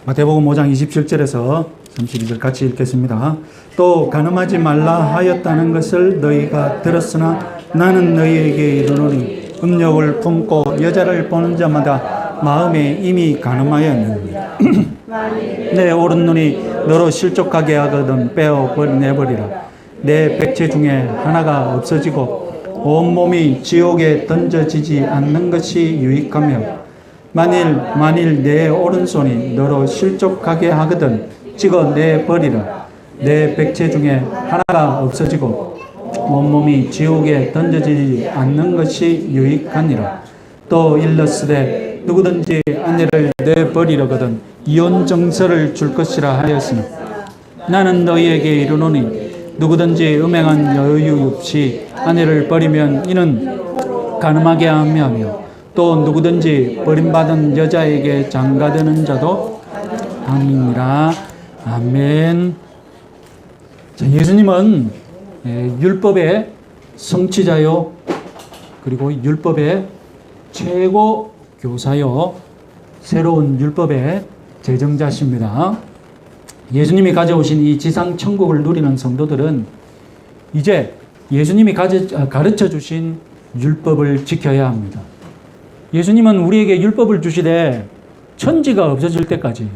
마태복음 5장 27절에서 32절 같이 읽겠습니다. 또 간음하지 말라 하였다는 것을 너희가 들었으나 나는 너희에게 이르노니 음욕을 품고 여자를 보는 자마다 마음에 이미 간음하였느니라. 내 오른눈이 너로 실족하게 하거든 빼어 내버리라. 내 백체 중에 하나가 없어지고 온몸이 지옥에 던져지지 않는 것이 유익하며 만일 내 오른손이 너로 실족하게 하거든 찍어 내버리라. 내 백체 중에 하나가 없어지고 온몸이 지옥에 던져지지 않는 것이 유익하니라. 또 일렀으되 누구든지 아내를 내버리려거든 이혼 정서를 줄 것이라 하였으나 나는 너희에게 이르노니 누구든지 음행한 여유 없이 아내를 버리면 이는 간음하게 하며 또 누구든지 버림받은 여자에게 장가드는 자도 아니니라. 아멘. 자, 예수님은 율법의 성취자요, 그리고 율법의 최고 교사요, 새로운 율법의 제정자십니다. 예수님이 가져오신 이 지상 천국을 누리는 성도들은 이제 예수님이 가르쳐 주신 율법을 지켜야 합니다. 예수님은 우리에게 율법을 주시되 천지가 없어질 때까지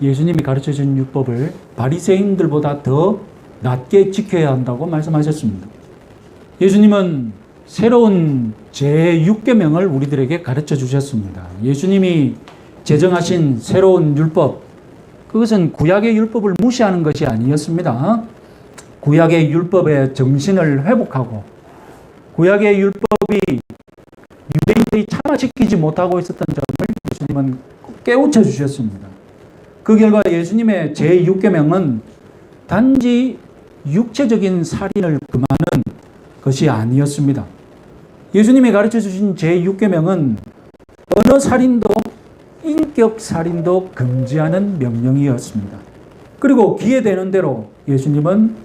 예수님이 가르쳐 준 율법을 바리새인들보다 더 낮게 지켜야 한다고 말씀하셨습니다. 예수님은 새로운 제6계명을 우리들에게 가르쳐 주셨습니다. 예수님이 제정하신 새로운 율법, 그것은 구약의 율법을 무시하는 것이 아니었습니다. 구약의 율법의 정신을 회복하고 구약의 율법이 유대인들이 참아지키지 못하고 있었던 점을 예수님은 깨우쳐 주셨습니다. 그 결과 예수님의 제6계명은 단지 육체적인 살인을 금하는 것이 아니었습니다. 예수님이 가르쳐 주신 제6계명은 어느 살인도 인격 살인도 금지하는 명령이었습니다. 그리고 기회 되는 대로 예수님은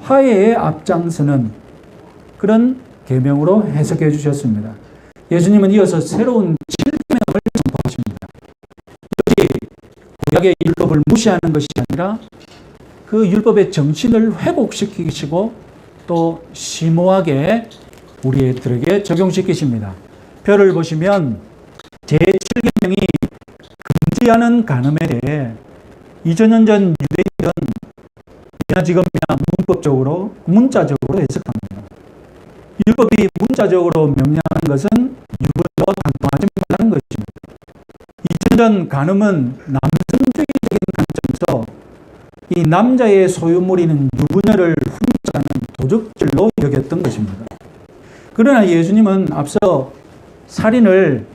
화해에 앞장서는 그런 계명으로 해석해 주셨습니다. 예수님은 이어서 새로운 7계명을 선포하십니다. 여기 구약의 율법을 무시하는 것이 아니라 그 율법의 정신을 회복시키시고 또 심오하게 우리들에게 적용시키십니다. 표를 보시면 제7계명이 금지하는 간음에 대해 2000년 전 유대인들은 지금이야 문법적으로 문자적으로 해석합니다. 율법이 문자적으로 명령하는 것은 유부녀와 간통하지 말라는 것입니다. 2000년 전 간음은 남성주의적인 관점에서 이 남자의 소유물인 유부녀를 훔쳐가는 도적질로 여겼던 것입니다. 그러나 예수님은 앞서 살인을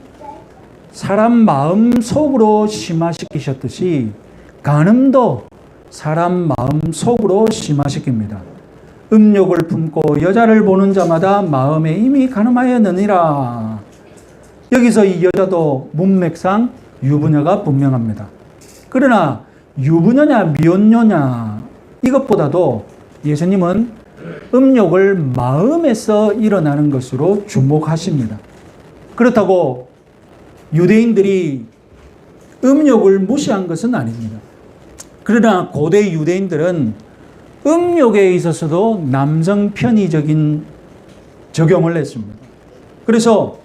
사람 마음 속으로 심화시키셨듯이 간음도 사람 마음 속으로 심화시킵니다. 음욕을 품고 여자를 보는 자마다 마음에 이미 간음하였느니라. 여기서 이 여자도 문맥상 유부녀가 분명합니다. 그러나 유부녀냐 미혼녀냐 이것보다도 예수님은 음욕을 마음에서 일어나는 것으로 주목하십니다. 그렇다고 유대인들이 음욕을 무시한 것은 아닙니다. 그러나 고대 유대인들은 음욕에 있어서도 남성 편의적인 적용을 했습니다. 그래서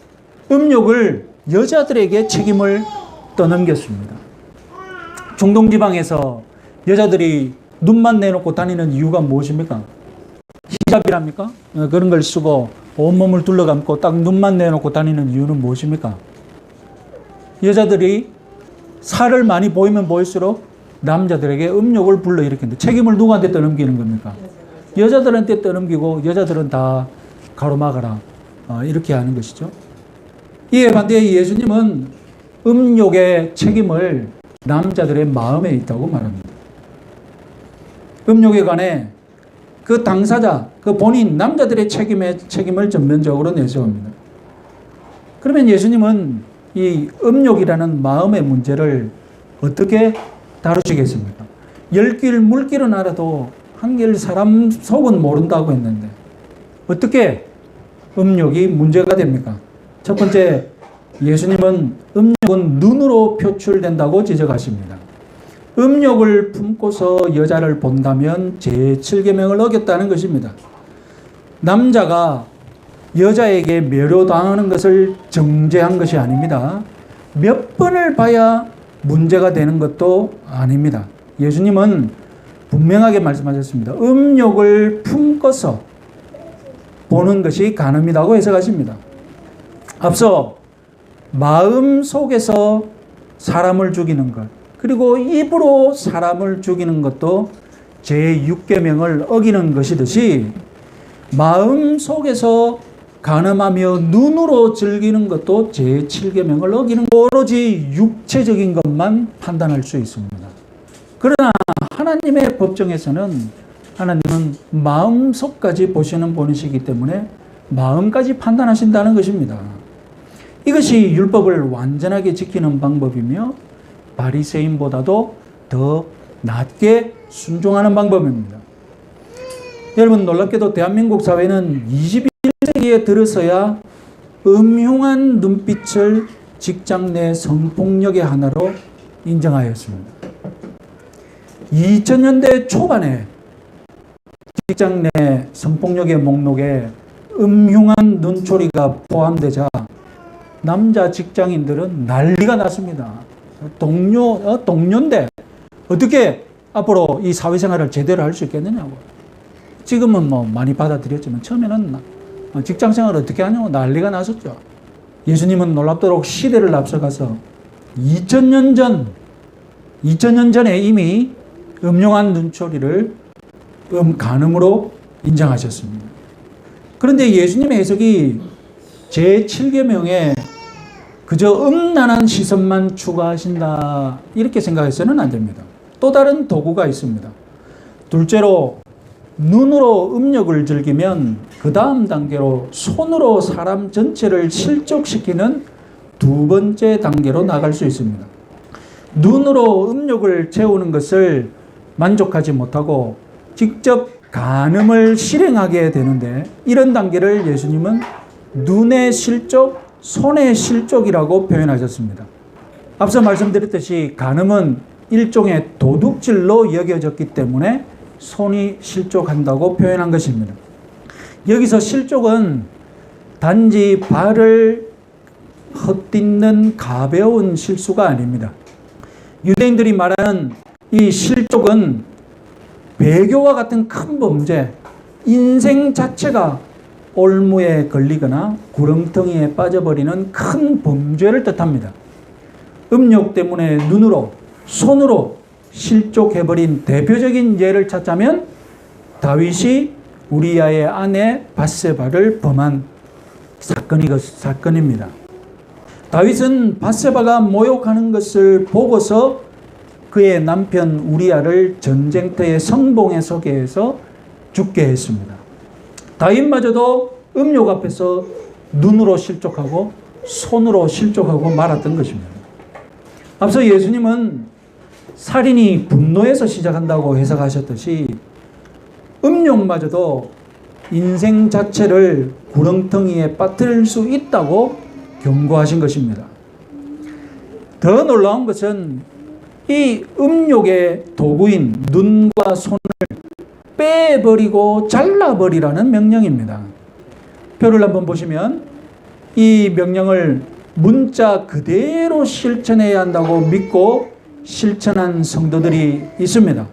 음욕을 여자들에게 책임을 떠넘겼습니다. 중동 지방에서 여자들이 눈만 내놓고 다니는 이유가 무엇입니까? 히잡이랍니까? 그런 걸 쓰고 온몸을 둘러감고 딱 눈만 내놓고 다니는 이유는 무엇입니까? 여자들이 살을 많이 보이면 보일수록 남자들에게 음욕을 불러일으키는데 책임을 누구한테 떠넘기는 겁니까? 여자들한테 떠넘기고 여자들은 다 가로막아라 이렇게 하는 것이죠. 이에 반대에 예수님은 음욕의 책임을 남자들의 마음에 있다고 말합니다. 음욕에 관해 그 당사자, 그 본인 남자들의 책임을 전면적으로 내세웁니다. 그러면 예수님은 이 음욕이라는 마음의 문제를 어떻게 다루시겠습니까? 열길 물길은 알아도 한길 사람 속은 모른다고 했는데 어떻게 음욕이 문제가 됩니까? 첫 번째, 예수님은 음욕은 눈으로 표출된다고 지적하십니다. 음욕을 품고서 여자를 본다면 제7계명을 어겼다는 것입니다. 남자가 여자에게 매료당하는 것을 정죄한 것이 아닙니다. 몇 번을 봐야 문제가 되는 것도 아닙니다. 예수님은 분명하게 말씀하셨습니다. 음욕을 품고서 보는 것이 간음이라고 해석하십니다. 앞서 마음 속에서 사람을 죽이는 것, 그리고 입으로 사람을 죽이는 것도 제6계명을 어기는 것이듯이 마음 속에서 간음하며 눈으로 즐기는 것도 제7계명을 어기는 오로지 육체적인 것만 판단할 수 있습니다. 그러나 하나님의 법정에서는 하나님은 마음속까지 보시는 분이시기 때문에 마음까지 판단하신다는 것입니다. 이것이 율법을 완전하게 지키는 방법이며 바리새인보다도 더 낮게 순종하는 방법입니다. 여러분, 놀랍게도 대한민국 사회는 21세기에 들어서야 음흉한 눈빛을 직장 내 성폭력의 하나로 인정하였습니다. 2000년대 초반에 직장 내 성폭력의 목록에 음흉한 눈초리가 포함되자 남자 직장인들은 난리가 났습니다. 동료인데 어떻게 앞으로 이 사회생활을 제대로 할 수 있겠느냐고. 지금은 뭐 많이 받아들였지만 처음에는 직장생활을 어떻게 하냐고 난리가 났었죠. 예수님은 놀랍도록 시대를 앞서가서 2000년 전에 이미 음흉한 눈초리를 간음으로 인정하셨습니다. 그런데 예수님의 해석이 제7계명에 그저 음란한 시선만 추가하신다 이렇게 생각해서는 안 됩니다. 또 다른 도구가 있습니다. 둘째로 눈으로 음욕을 즐기면 그 다음 단계로 손으로 사람 전체를 실족시키는 두 번째 단계로 나갈 수 있습니다. 눈으로 음욕을 채우는 것을 만족하지 못하고 직접 간음을 실행하게 되는데 이런 단계를 예수님은 눈의 실족, 손의 실족이라고 표현하셨습니다. 앞서 말씀드렸듯이 간음은 일종의 도둑질로 여겨졌기 때문에 손이 실족한다고 표현한 것입니다. 여기서 실족은 단지 발을 헛딛는 가벼운 실수가 아닙니다. 유대인들이 말하는 이 실족은 배교와 같은 큰 범죄, 인생 자체가 올무에 걸리거나 구렁텅이에 빠져버리는 큰 범죄를 뜻합니다. 음욕 때문에 눈으로, 손으로 실족해버린 대표적인 예를 찾자면 다윗이 우리아의 아내 밧세바를 범한 사건입니다. 다윗은 밧세바가 모욕하는 것을 보고서 그의 남편 우리아를 전쟁터의 성봉에 서게 해서 죽게 했습니다. 다윗마저도 음욕 앞에서 눈으로 실족하고 손으로 실족하고 말았던 것입니다. 앞서 예수님은 살인이 분노에서 시작한다고 해석하셨듯이 음욕마저도 인생 자체를 구렁텅이에 빠뜨릴 수 있다고 경고하신 것입니다. 더 놀라운 것은 이 음욕의 도구인 눈과 손을 빼버리고 잘라버리라는 명령입니다. 표를 한번 보시면 이 명령을 문자 그대로 실천해야 한다고 믿고 실천한 성도들이 있습니다.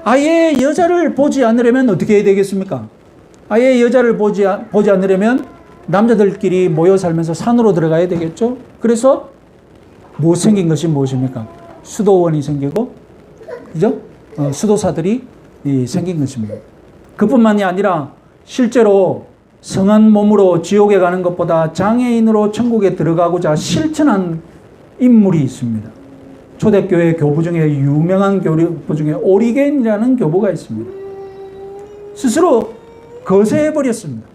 아예 여자를 보지 않으려면 어떻게 해야 되겠습니까? 아예 여자를 보지 않으려면 남자들끼리 모여 살면서 산으로 들어가야 되겠죠? 그래서 생긴 것이 무엇입니까? 수도원이 생기고, 그죠? 수도사들이 생긴 것입니다. 그뿐만이 아니라 실제로 성한 몸으로 지옥에 가는 것보다 장애인으로 천국에 들어가고자 실천한 인물이 있습니다. 초대교회 교부 중에 유명한 교부 중에 오리겐이라는 교부가 있습니다. 스스로 거세해버렸습니다.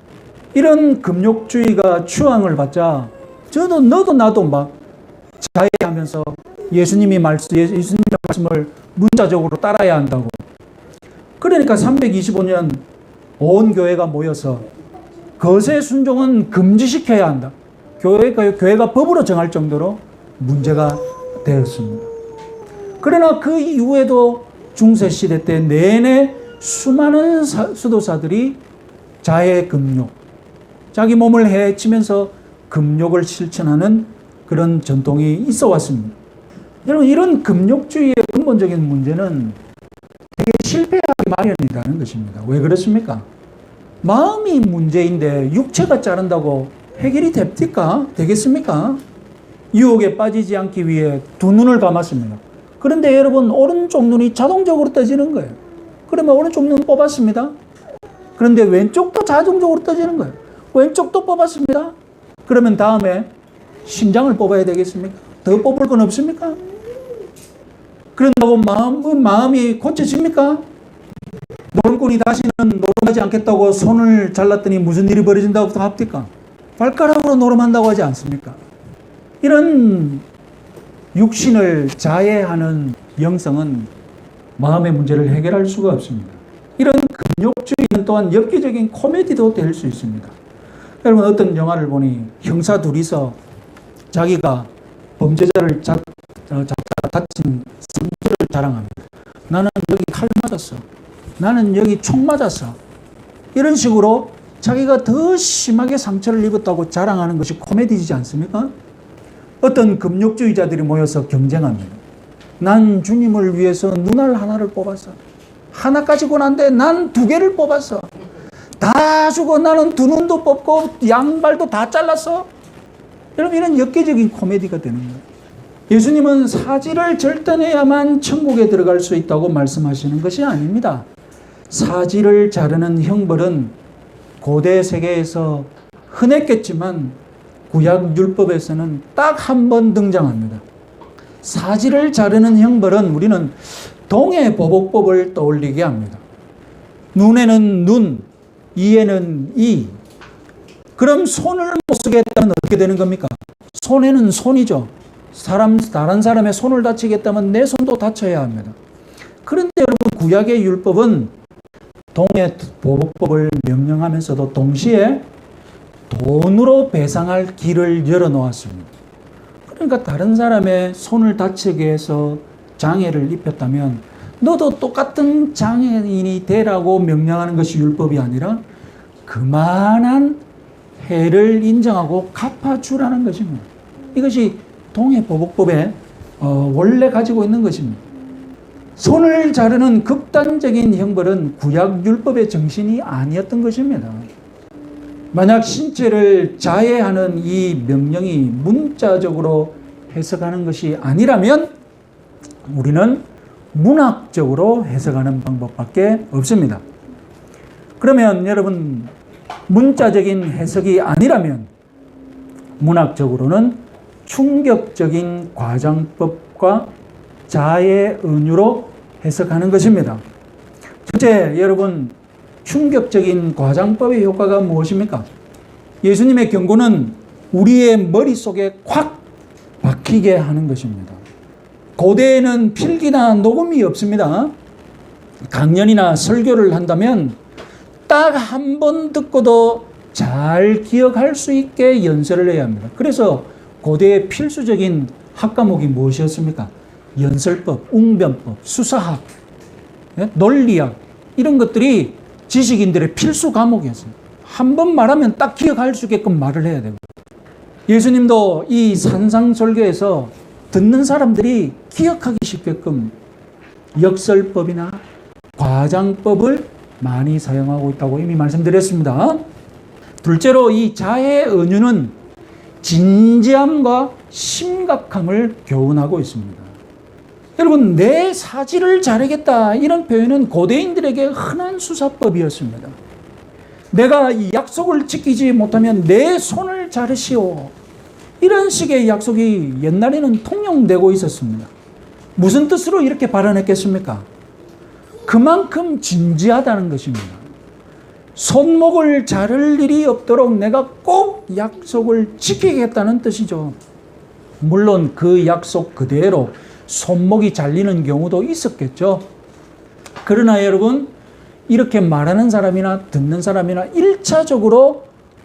이런 금욕주의가 추앙을 받자 너도 나도 막 자해하면서 예수님의 말씀을 문자적으로 따라야 한다고. 그러니까 325년 온 교회가 모여서 거세 순종은 금지시켜야 한다. 교회가 법으로 정할 정도로 문제가 되었습니다. 그러나 그 이후에도 중세시대 때 내내 수많은 수도사들이 자해 금욕, 자기 몸을 해치면서 금욕을 실천하는 그런 전통이 있어 왔습니다. 여러분, 이런 금욕주의의 근본적인 문제는 되게 실패하기 마련이라는 것입니다. 왜 그렇습니까? 마음이 문제인데 육체가 자른다고 해결이 됩니까? 되겠습니까? 유혹에 빠지지 않기 위해 두 눈을 감았습니다. 그런데 여러분, 오른쪽 눈이 자동적으로 떠지는 거예요. 그러면 오른쪽 눈 뽑았습니다. 그런데 왼쪽도 자동적으로 떠지는 거예요. 왼쪽도 뽑았습니다. 그러면 다음에 심장을 뽑아야 되겠습니까? 더 뽑을 건 없습니까? 그런다고 마음이 고쳐집니까? 노름꾼이 다시는 노름하지 않겠다고 손을 잘랐더니 무슨 일이 벌어진다고 합니까? 발가락으로 노름한다고 하지 않습니까? 이런 육신을 자해하는 영성은 마음의 문제를 해결할 수가 없습니다. 이런 금욕주의는 또한 엽기적인 코미디도 될 수 있습니다. 여러분, 어떤 영화를 보니 형사 둘이서 자기가 범죄자를 잡다가 다친 상처를 자랑합니다. 나는 여기 칼 맞았어. 나는 여기 총 맞았어. 이런 식으로 자기가 더 심하게 상처를 입었다고 자랑하는 것이 코미디이지 않습니까? 어떤 금욕주의자들이 모여서 경쟁합니다. 난 주님을 위해서 눈알 하나를 뽑았어. 하나 가지고 난데 난 두 개를 뽑았어. 다 주고 나는 두 눈도 뽑고 양발도 다 잘랐어. 여러분, 이런 엽기적인 코미디가 되는 거예요. 예수님은 사지를 절단해야만 천국에 들어갈 수 있다고 말씀하시는 것이 아닙니다. 사지를 자르는 형벌은 고대 세계에서 흔했겠지만 구약 율법에서는 딱 한 번 등장합니다. 사지를 자르는 형벌은 우리는 동해 보복법을 떠올리게 합니다. 눈에는 눈, 이에는 이. 그럼 손을 못 쓰게 했다면 어떻게 되는 겁니까? 손에는 손이죠. 다른 사람의 손을 다치겠다면 내 손도 다쳐야 합니다. 그런데 여러분, 구약의 율법은 동해 보복법을 명령하면서도 동시에 돈으로 배상할 길을 열어놓았습니다. 그러니까 다른 사람의 손을 다치게 해서 장애를 입혔다면 너도 똑같은 장애인이 되라고 명령하는 것이 율법이 아니라 그만한 해를 인정하고 갚아주라는 것입니다. 이것이 동해보복법에 원래 가지고 있는 것입니다. 손을 자르는 극단적인 형벌은 구약 율법의 정신이 아니었던 것입니다. 만약 신체를 자해하는 이 명령이 문자적으로 해석하는 것이 아니라면 우리는 문학적으로 해석하는 방법밖에 없습니다. 그러면 여러분, 문자적인 해석이 아니라면 문학적으로는 충격적인 과장법과 자의 은유로 해석하는 것입니다. 첫째, 여러분, 충격적인 과장법의 효과가 무엇입니까? 예수님의 경고는 우리의 머릿속에 콱 박히게 하는 것입니다. 고대에는 필기나 녹음이 없습니다. 강연이나 설교를 한다면 딱 한 번 듣고도 잘 기억할 수 있게 연설을 해야 합니다. 그래서 고대의 필수적인 학과목이 무엇이었습니까? 연설법, 웅변법, 수사학, 논리학, 이런 것들이 지식인들의 필수 과목이었습니다. 한 번 말하면 딱 기억할 수 있게끔 말을 해야 되고, 예수님도 이 산상설교에서 듣는 사람들이 기억하기 쉽게끔 역설법이나 과장법을 많이 사용하고 있다고 이미 말씀드렸습니다. 둘째로 이 자해 은유는 진지함과 심각함을 교훈하고 있습니다. 여러분, 내 사지를 자르겠다, 이런 표현은 고대인들에게 흔한 수사법이었습니다. 내가 이 약속을 지키지 못하면 내 손을 자르시오, 이런 식의 약속이 옛날에는 통용되고 있었습니다. 무슨 뜻으로 이렇게 발언했겠습니까? 그만큼 진지하다는 것입니다. 손목을 자를 일이 없도록 내가 꼭 약속을 지키겠다는 뜻이죠. 물론 그 약속 그대로 손목이 잘리는 경우도 있었겠죠. 그러나 여러분, 이렇게 말하는 사람이나 듣는 사람이나 1차적으로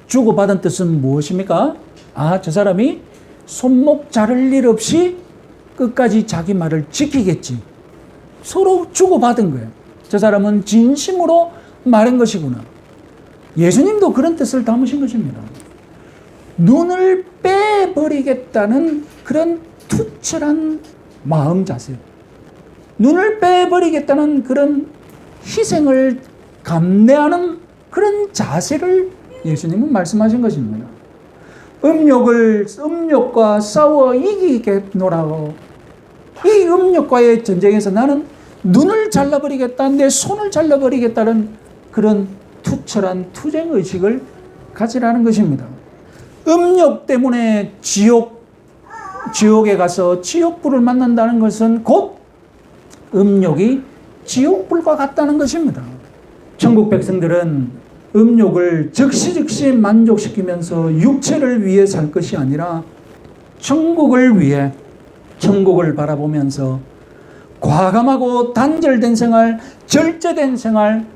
주고받은 뜻은 무엇입니까? 아, 저 사람이 손목 자를 일 없이 끝까지 자기 말을 지키겠지. 서로 주고받은 거예요. 저 사람은 진심으로 말한 것이구나. 예수님도 그런 뜻을 담으신 것입니다. 눈을 빼버리겠다는 그런 투철한 마음 자세. 눈을 빼버리겠다는 그런 희생을 감내하는 그런 자세를 예수님은 말씀하신 것입니다. 음욕과 싸워 이기겠노라고. 이 음욕과의 전쟁에서 나는 눈을 잘라버리겠다, 내 손을 잘라버리겠다는 그런 투철한 투쟁의식을 가지라는 것입니다. 음욕 때문에 지옥에 가서 지옥불을 만난다는 것은 곧 음욕이 지옥불과 같다는 것입니다. 천국 백성들은 음욕을 즉시 만족시키면서 육체를 위해 살 것이 아니라 천국을 위해, 천국을 바라보면서 과감하고 단절된 생활, 절제된 생활,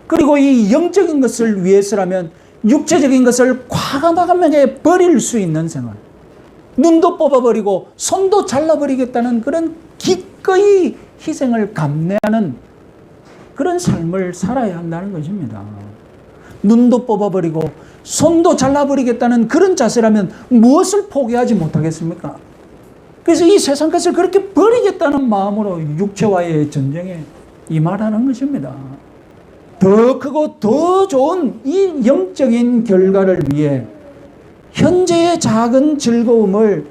그리고 이 영적인 것을 위해서라면 육체적인 것을 과감하게 버릴 수 있는 생활, 눈도 뽑아버리고 손도 잘라버리겠다는 그런 기꺼이 희생을 감내하는 그런 삶을 살아야 한다는 것입니다. 눈도 뽑아버리고 손도 잘라버리겠다는 그런 자세라면 무엇을 포기하지 못하겠습니까? 그래서 이 세상 것을 그렇게 버리겠다는 마음으로 육체와의 전쟁에 임하라는 것입니다. 더 크고 더 좋은 이 영적인 결과를 위해 현재의 작은 즐거움을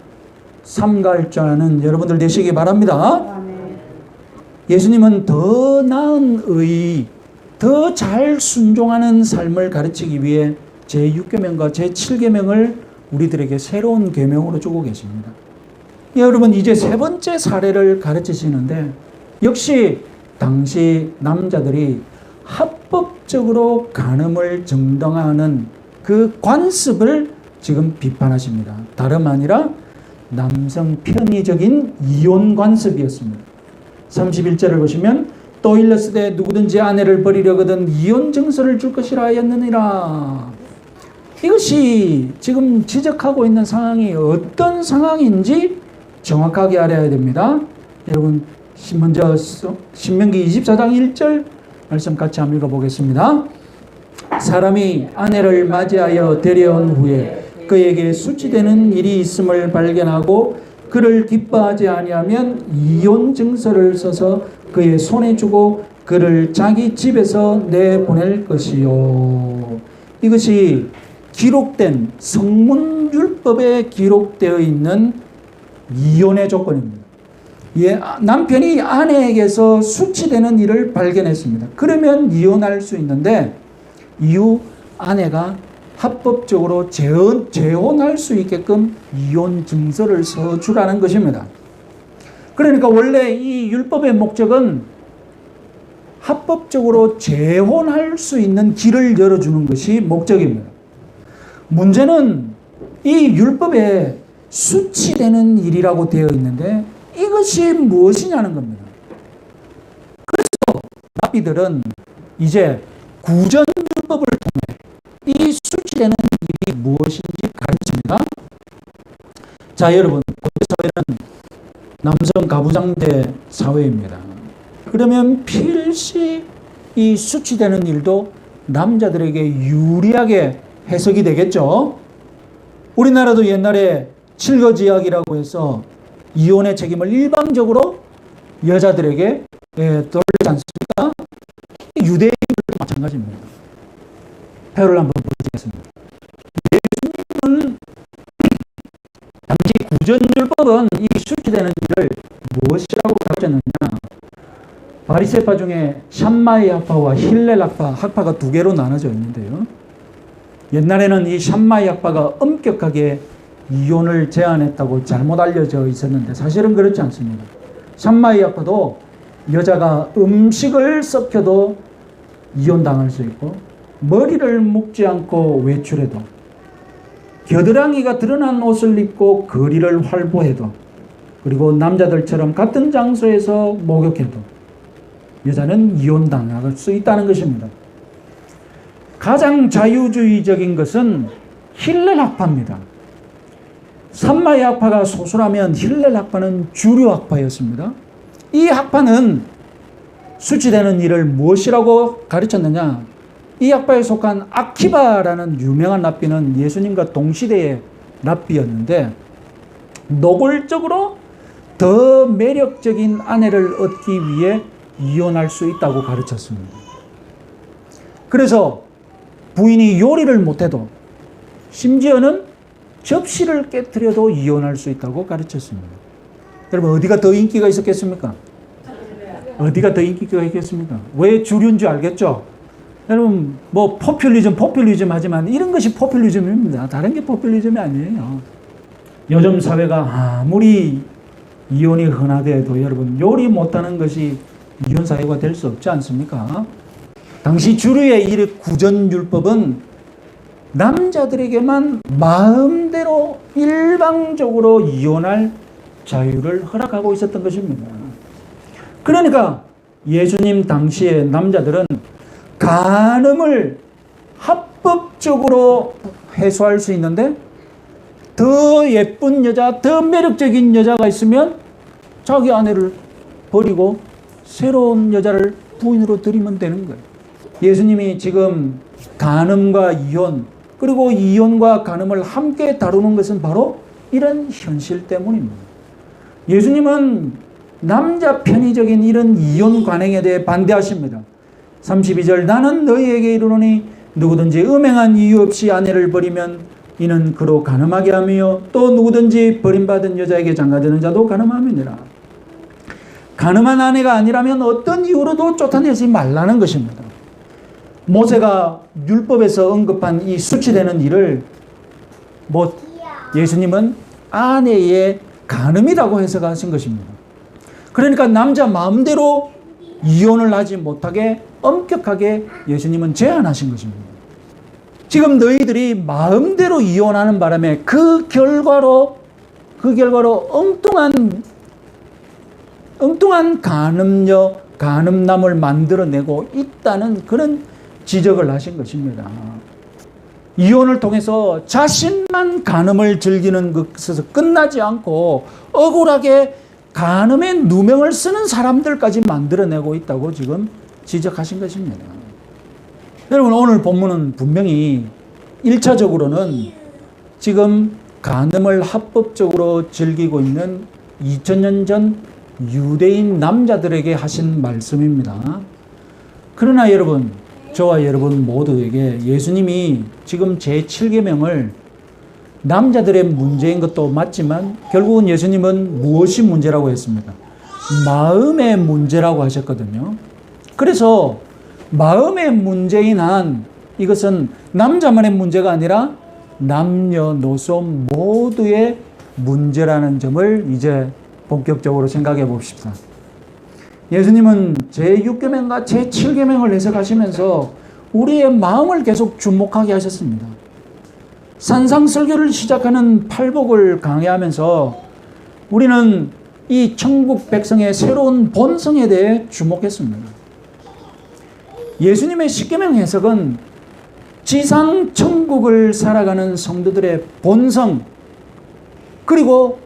삼가할 줄 아는 여러분들 되시기 바랍니다. 예수님은 더 나은 의, 더 잘 순종하는 삶을 가르치기 위해 제6계명과 제7계명을 우리들에게 새로운 계명으로 주고 계십니다. 여러분, 이제 세 번째 사례를 가르치시는데 역시 당시 남자들이 합법적으로 간음을 정당화하는 그 관습을 지금 비판하십니다. 다름 아니라 남성 편의적인 이혼 관습이었습니다. 31절을 보시면 또 일렀으되 누구든지 아내를 버리려거든 이혼 증서를 줄 것이라 하였느니라. 이것이 지금 지적하고 있는 상황이 어떤 상황인지 정확하게 알아야 됩니다. 여러분, 먼저 신명기 24장 1절 말씀 같이 한번 읽어보겠습니다. 사람이 아내를 맞이하여 데려온 후에 그에게 수치되는 일이 있음을 발견하고 그를 기뻐하지 아니하면 이혼 증서를 써서 그의 손에 주고 그를 자기 집에서 내보낼 것이요. 이것이 기록된 성문율법에 기록되어 있는 이혼의 조건입니다. 남편이 아내에게서 수치되는 일을 발견했습니다. 그러면 이혼할 수 있는데 이후 아내가 합법적으로 재혼할 수 있게끔 이혼 증서를 써주라는 것입니다. 그러니까 원래 이 율법의 목적은 합법적으로 재혼할 수 있는 길을 열어주는 것이 목적입니다. 문제는 이 율법에 수치되는 일이라고 되어 있는데 이것이 무엇이냐는 겁니다. 그래서 랍비들은 이제 구전율법을 통해 이 수치되는 일이 무엇인지 가르칩니다. 자, 여러분, 고대 사회는 남성 가부장제 사회입니다. 그러면 필시 이 수치되는 일도 남자들에게 유리하게 해석이 되겠죠. 우리나라도 옛날에 칠거지약이라고 해서 이혼의 책임을 일방적으로 여자들에게 돌리지 않습니까? 유대인들도 마찬가지입니다. 표를 한번 보여드리겠습니다. 예수님은 당시 구전율법은 이 수치되는 일을 무엇이라고 가르쳤느냐? 바리새파 중에 샴마이 학파와 힐렐 학파가 두 개로 나눠져 있는데요. 옛날에는 이 샴마이 학파가 엄격하게 이혼을 제한했다고 잘못 알려져 있었는데 사실은 그렇지 않습니다. 샴마이 학파도 여자가 음식을 썩혀도 이혼당할 수 있고 머리를 묶지 않고 외출해도 겨드랑이가 드러난 옷을 입고 거리를 활보해도 그리고 남자들처럼 같은 장소에서 목욕해도 여자는 이혼당할 수 있다는 것입니다. 가장 자유주의적인 것은 힐렐 학파입니다. 산마의 학파가 소수라면 힐렐 학파는 주류 학파였습니다. 이 학파는 수치되는 일을 무엇이라고 가르쳤느냐? 이 학파에 속한 아키바라는 유명한 랍비는 예수님과 동시대의 랍비였는데 노골적으로 더 매력적인 아내를 얻기 위해 이혼할 수 있다고 가르쳤습니다. 그래서 부인이 요리를 못해도 심지어는 접시를 깨트려도 이혼할 수 있다고 가르쳤습니다. 여러분 어디가 더 인기가 있었겠습니까? 어디가 더 인기가 있겠습니까? 왜 주류인 줄 알겠죠? 여러분 뭐 포퓰리즘 하지만 이런 것이 포퓰리즘입니다. 다른 게 포퓰리즘이 아니에요. 요즘 사회가 아무리 이혼이 흔하더라도 여러분 요리 못하는 것이 이혼 사회가 될 수 없지 않습니까? 당시 주류의 이 구전율법은 남자들에게만 마음대로 일방적으로 이혼할 자유를 허락하고 있었던 것입니다. 그러니까 예수님 당시의 남자들은 간음을 합법적으로 해소할 수 있는데 더 예쁜 여자, 더 매력적인 여자가 있으면 자기 아내를 버리고 새로운 여자를 부인으로 들이면 되는 거예요. 예수님이 지금 간음과 이혼, 그리고 이혼과 간음을 함께 다루는 것은 바로 이런 현실 때문입니다. 예수님은 남자 편의적인 이런 이혼 관행에 대해 반대하십니다. 32절 나는 너희에게 이르노니 누구든지 음행한 이유 없이 아내를 버리면 이는 그로 간음하게 하며 또 누구든지 버림받은 여자에게 장가드는 자도 간음함이니라. 간음한 아내가 아니라면 어떤 이유로도 쫓아내지 말라는 것입니다. 모세가 율법에서 언급한 이 수치되는 일을 예수님은 아내의 간음이라고 해석하신 것입니다. 그러니까 남자 마음대로 이혼을 하지 못하게 엄격하게 예수님은 제한하신 것입니다. 지금 너희들이 마음대로 이혼하는 바람에 그 결과로 엉뚱한 간음남을 만들어내고 있다는 그런 지적을 하신 것입니다. 이혼을 통해서 자신만 간음을 즐기는 것에서 끝나지 않고 억울하게 간음의 누명을 쓰는 사람들까지 만들어내고 있다고 지금 지적하신 것입니다. 여러분 오늘 본문은 분명히 1차적으로는 지금 간음을 합법적으로 즐기고 있는 2000년 전 유대인 남자들에게 하신 말씀입니다. 그러나 여러분, 저와 여러분 모두에게 예수님이 지금 제7계명을 남자들의 문제인 것도 맞지만 결국은 예수님은 무엇이 문제라고 했습니까? 마음의 문제라고 하셨거든요. 그래서 마음의 문제인 한 이것은 남자만의 문제가 아니라 남녀노소 모두의 문제라는 점을 이제 본격적으로 생각해 봅시다. 예수님은 제6계명과 제7계명을 해석하시면서 우리의 마음을 계속 주목하게 하셨습니다. 산상설교를 시작하는 팔복을 강해하면서 우리는 이 천국 백성의 새로운 본성에 대해 주목했습니다. 예수님의 10계명 해석은 지상 천국을 살아가는 성도들의 본성, 그리고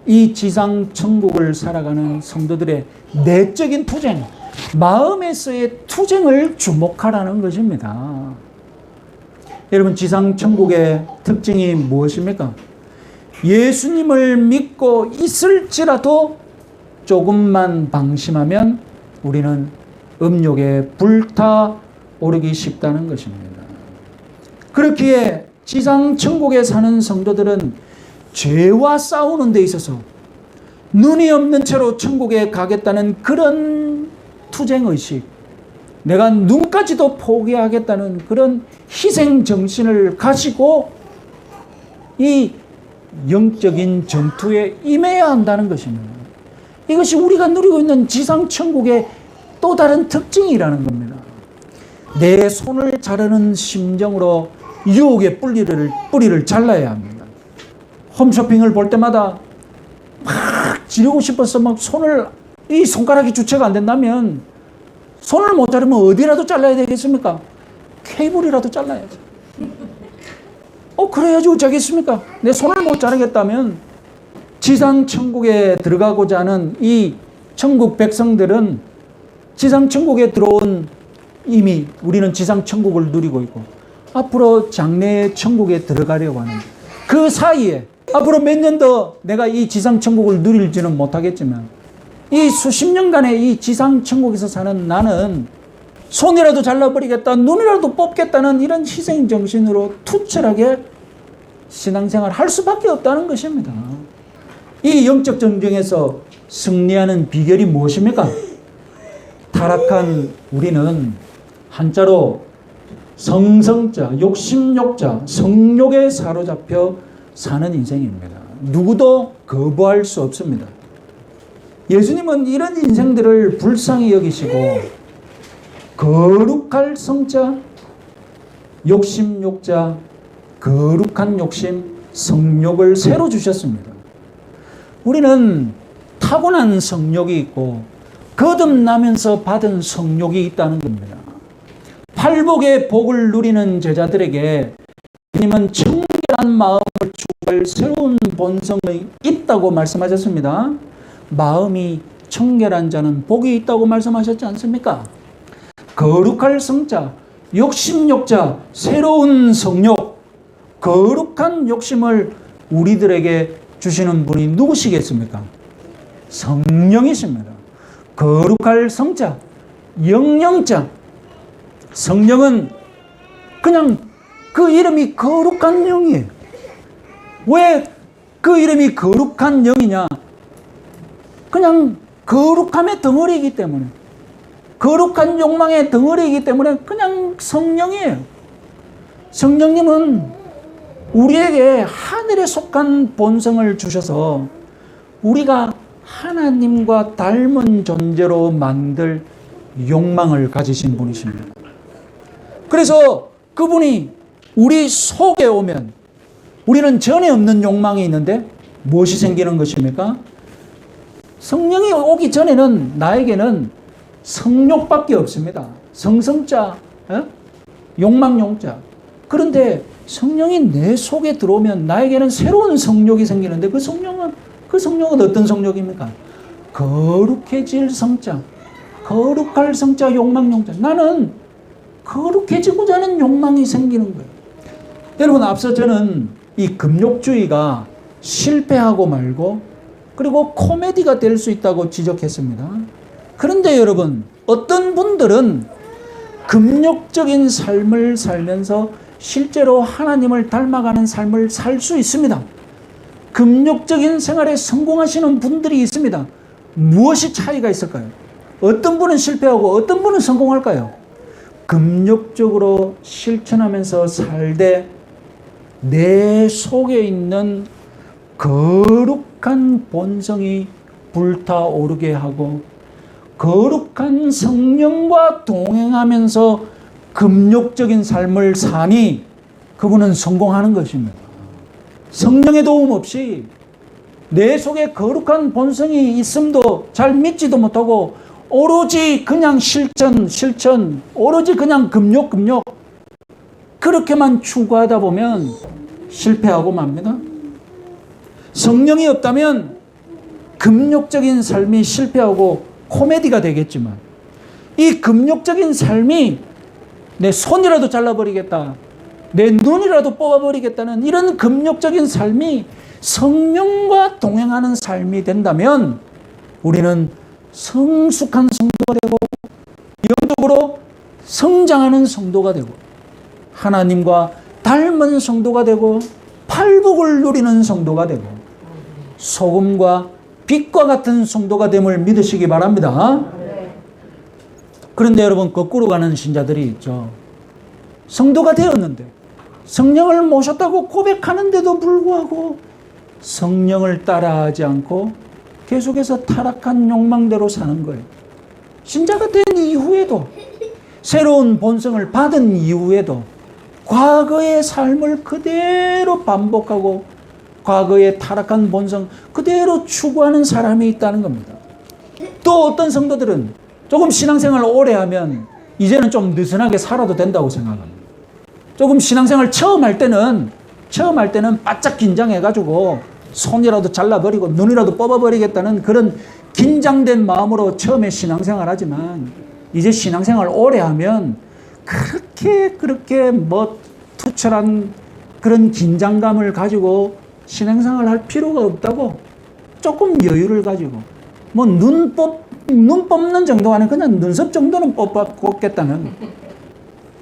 이 지상 천국을 살아가는 성도들의 내적인 투쟁, 마음에서의 투쟁을 주목하라는 것입니다. 여러분, 지상 천국의 특징이 무엇입니까? 예수님을 믿고 있을지라도 조금만 방심하면 우리는 음욕에 불타오르기 쉽다는 것입니다. 그렇기에 지상 천국에 사는 성도들은 죄와 싸우는 데 있어서 눈이 없는 채로 천국에 가겠다는 그런 투쟁의식, 내가 눈까지도 포기하겠다는 그런 희생정신을 가지고 이 영적인 전투에 임해야 한다는 것입니다. 이것이 우리가 누리고 있는 지상 천국의 또 다른 특징이라는 겁니다. 내 손을 자르는 심정으로 유혹의 뿌리를 잘라야 합니다. 홈쇼핑을 볼 때마다 막 지르고 싶어서 막 이 손가락이 주체가 안 된다면 손을 못 자르면 어디라도 잘라야 되겠습니까? 케이블이라도 잘라야죠. 그래야지 어쩌겠습니까? 내 손을 못 자르겠다면 지상 천국에 들어가고자 하는 이 천국 백성들은 지상 천국에 들어온 이미 우리는 지상 천국을 누리고 있고 앞으로 장래 천국에 들어가려고 하는 그 사이에 앞으로 몇 년 더 내가 이 지상 천국을 누릴지는 못하겠지만 이 수십 년간의 이 지상 천국에서 사는 나는 손이라도 잘라버리겠다, 눈이라도 뽑겠다는 이런 희생 정신으로 투철하게 신앙생활 할 수밖에 없다는 것입니다. 이 영적 전쟁에서 승리하는 비결이 무엇입니까? 타락한 우리는 한자로 성성자, 욕심욕자, 성욕에 사로잡혀 사는 인생입니다. 누구도 거부할 수 없습니다. 예수님은 이런 인생들을 불쌍히 여기시고 거룩할 성자, 욕심욕자, 거룩한 욕심, 성욕을 새로 주셨습니다. 우리는 타고난 성욕이 있고 거듭나면서 받은 성욕이 있다는 겁니다. 팔복의 복을 누리는 제자들에게 예수님은 청결한 마음을 추구할 새로운 본성이 있다고 말씀하셨습니다. 마음이 청결한 자는 복이 있다고 말씀하셨지 않습니까? 거룩할 성자, 욕심욕자, 새로운 성욕, 거룩한 욕심을 우리들에게 주시는 분이 누구시겠습니까? 성령이십니다. 거룩할 성자, 영영자. 성령은 그냥 그 이름이 거룩한 영이에요. 왜 그 이름이 거룩한 영이냐? 그냥 거룩함의 덩어리이기 때문에, 거룩한 욕망의 덩어리이기 때문에 그냥 성령이에요. 성령님은 우리에게 하늘에 속한 본성을 주셔서 우리가 하나님과 닮은 존재로 만들 욕망을 가지신 분이십니다. 그래서 그분이 우리 속에 오면 우리는 전에 없는 욕망이 있는데 무엇이 생기는 것입니까? 성령이 오기 전에는 나에게는 성욕밖에 없습니다. 성성자, 욕망용자. 그런데 성령이 내 속에 들어오면 나에게는 새로운 성욕이 생기는데 그 성령은 어떤 성욕입니까? 거룩해질 성자, 거룩할 성자, 욕망용자. 나는 거룩해지고자 하는 욕망이 생기는 거예요. 여러분, 앞서 저는 이 금욕주의가 실패하고 말고 그리고 코미디가 될 수 있다고 지적했습니다. 그런데 여러분, 어떤 분들은 금욕적인 삶을 살면서 실제로 하나님을 닮아가는 삶을 살 수 있습니다. 금욕적인 생활에 성공하시는 분들이 있습니다. 무엇이 차이가 있을까요? 어떤 분은 실패하고 어떤 분은 성공할까요? 금욕적으로 실천하면서 살되 내 속에 있는 거룩한 본성이 불타오르게 하고 거룩한 성령과 동행하면서 금욕적인 삶을 사니 그분은 성공하는 것입니다. 성령의 도움 없이 내 속에 거룩한 본성이 있음도 잘 믿지도 못하고 오로지 그냥 실천, 오로지 그냥 금욕 그렇게만 추구하다 보면 실패하고 맙니다. 성령이 없다면 금욕적인 삶이 실패하고 코미디가 되겠지만 이 금욕적인 삶이 내 손이라도 잘라버리겠다, 내 눈이라도 뽑아버리겠다는 이런 금욕적인 삶이 성령과 동행하는 삶이 된다면 우리는 성숙한 성도가 되고 영적으로 성장하는 성도가 되고 하나님과 닮은 성도가 되고 팔복을 누리는 성도가 되고 소금과 빛과 같은 성도가 됨을 믿으시기 바랍니다. 그런데 여러분, 거꾸로 가는 신자들이 있죠. 성도가 되었는데 성령을 모셨다고 고백하는데도 불구하고 성령을 따라하지 않고 계속해서 타락한 욕망대로 사는 거예요. 신자가 된 이후에도, 새로운 본성을 받은 이후에도 과거의 삶을 그대로 반복하고 과거의 타락한 본성 그대로 추구하는 사람이 있다는 겁니다. 또 어떤 성도들은 조금 신앙생활을 오래 하면 이제는 좀 느슨하게 살아도 된다고 생각합니다. 조금 신앙생활 처음 할 때는 처음 할 때는 바짝 긴장해가지고 손이라도 잘라버리고 눈이라도 뽑아버리겠다는 그런 긴장된 마음으로 처음에 신앙생활 하지만 이제 신앙생활 오래 하면 그렇게 뭐 투철한 그런 긴장감을 가지고 신앙생활 할 필요가 없다고. 조금 여유를 가지고 뭐 눈 뽑는 정도가 아니라 그냥 눈썹 정도는 뽑겠다는,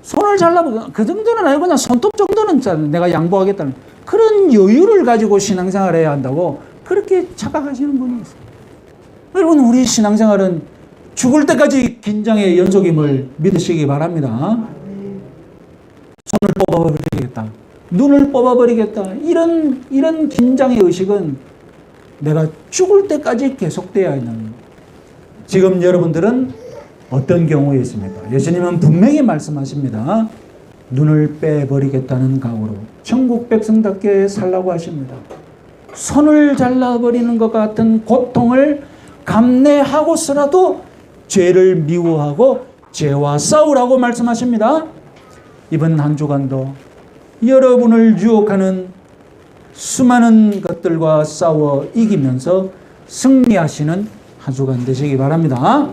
손을 잘라보고 그 정도는 아니고 그냥 손톱 정도는 내가 양보하겠다는 그런 여유를 가지고 신앙생활을 해야 한다고 그렇게 착각하시는 분이 있어요. 여러분, 우리 신앙생활은 죽을 때까지 긴장의 연속임을 믿으시기 바랍니다. 손을 뽑아버리겠다, 눈을 뽑아버리겠다, 이런 긴장의 의식은 내가 죽을 때까지 계속돼야 하는 거예요. 지금 여러분들은 어떤 경우에 있습니까? 예수님은 분명히 말씀하십니다. 눈을 빼버리겠다는 각오로 천국 백성답게 살라고 하십니다. 손을 잘라버리는 것 같은 고통을 감내하고서라도 죄를 미워하고 죄와 싸우라고 말씀하십니다. 이번 한 주간도 여러분을 유혹하는 수많은 것들과 싸워 이기면서 승리하시는 한 주간 되시기 바랍니다.